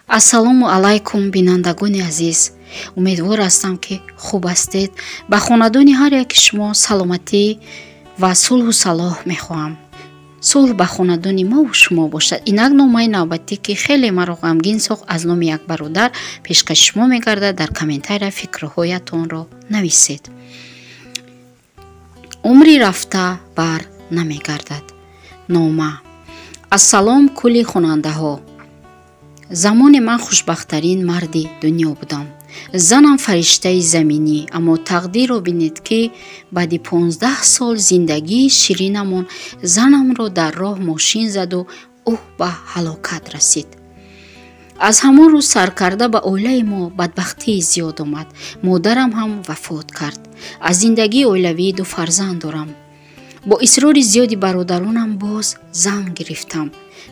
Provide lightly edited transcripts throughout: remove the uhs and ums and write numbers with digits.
ассалому алайкум бинандагони азиз, умедвор ҳастам ки хуб ҳастед. ба хонадони ҳар яки шумо саломатӣ ва сулҳу салоҳ мехоҳам. сулҳ ба хонадони мову шумо бошад. Инак номаи навбатӣ ки хеле маро ғамгин сохт аз номи як бародар пешкаши шумо мегардад. Дар комментария фикрҳоятонро нависед. умри рафта бар намегардад. нома. ассалом кулли хонандаҳо. замони ман хушбахттарин марди дунё будам. занам фариштаи заминӣ, аммо тақдирро бинед ки баъди 15 сол зиндагии ширинамон занамро дар роҳ мошин заду ӯ ба ҳалокат расид. аз ҳамон рӯз саркарда ба оилаи мо бадбахтии зиёд омад. модарам ҳам вафот кард. аз зиндагии оилавӣ 2 фарзанд дорам. бо исрори зиёди бародаронам боз зан гирифтам.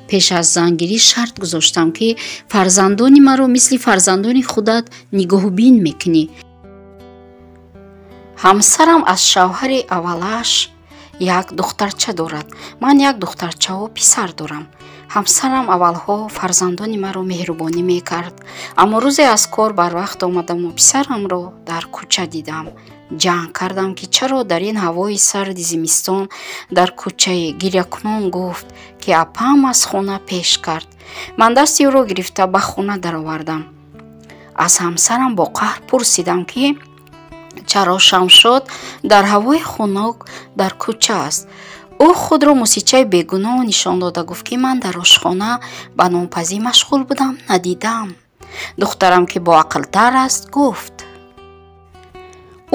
пеш аз зангирӣ шарт гузоштам ки фарзандони маро мисли фарзандони худат нигоҳубин мекунӣ. ҳамсарам аз шавҳари аввалаш як духтарча дорад. ман як духтарчаву писар дорам. ҳамсарам аввалҳо фарзандони маро меҳрубонӣ мекард, аммо рӯзе аз кор барвақт омадаму писарамро дар кӯча дидам. ҷанг кардам ки чаро дар ин ҳавои сарди зимистон дар кӯчаи гирьякунон гуфт ки апаам аз хона пеш кард. ман дасти ӯро гирифта ба хона даровардам. аз ҳамсарам бо қаҳр пурсидам ки чаро шамшод дар ҳавои хунук дар кӯча аст. ӯ худро мусичаи бегуноҳ нишон дода гуфт ки ман дар ошхона ба нонпазӣ машғул будам, надидам. духтарам ки боақлтар аст гуфт: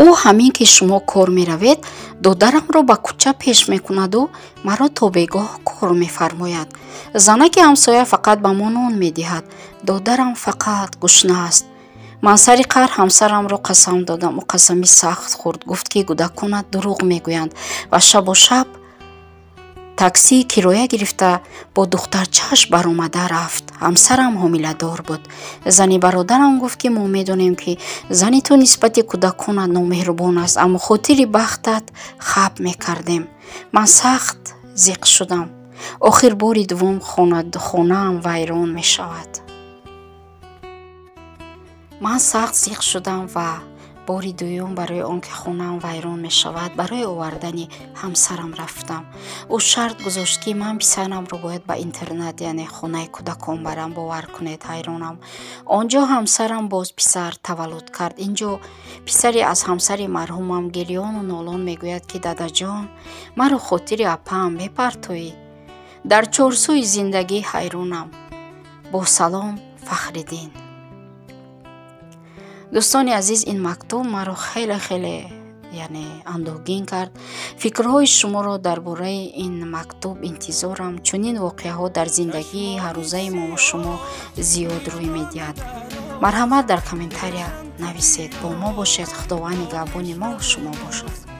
ӯ ҳамин ки шумо кор меравед, додарамро ба кӯча пеш мекунаду маро то бегоҳ кор мефармояд. занаки ҳамсоя фақат ба мо нон медиҳад. додарам фақат гушна аст. ман сари қаҳр ҳамсарамро қасам додам. ӯ қасами сахт хӯрд. гуфт ки кӯдаконат дурӯғ мегӯянд ва шабу шаб такси кироя гирифта бо духтарчааш баромада рафт. ҳамсарам ҳомиладор буд. зани бародарам гуфт ки мо медонем ки зани ту нисбати кӯдаконат номеҳрубон аст, аммо хотири бахтат хаб мекардем. ман сахт зиқ шудам. охир бори дуввум хонаам вайрон мешавад. ман сахт зиқ шудам ва бори дуюм барои он ки хонаам вайрон мешавад барои овардани ҳамсарам рафтам. ӯ шарт гузошт ки ман писарамро бояд ба интернат, яъне хонаи кӯдакон барам. бовар кунед, ҳайронам. онҷо ҳамсарам боз писар таваллуд кард. инҷо писаре аз ҳамсари марҳумам гирёну нолон мегӯяд ки дадаҷон, маро хотири апаам мепартоӣ. дар чорсуи зиндагӣ ҳайронам. бо салом, Фахриддин. дӯстони азиз, ин мактуб маро хеле андӯҳгин кард. фикрҳои шуморо дар бораи ин мактуб интизорам. чунин воқеаҳо дар зиндагии ҳаррӯзаи мо шумо зиёд рӯй медиҳад. марҳамат, дар комментария нависед. бо мо бошед. худованд нигаҳбони мо шумо бошад.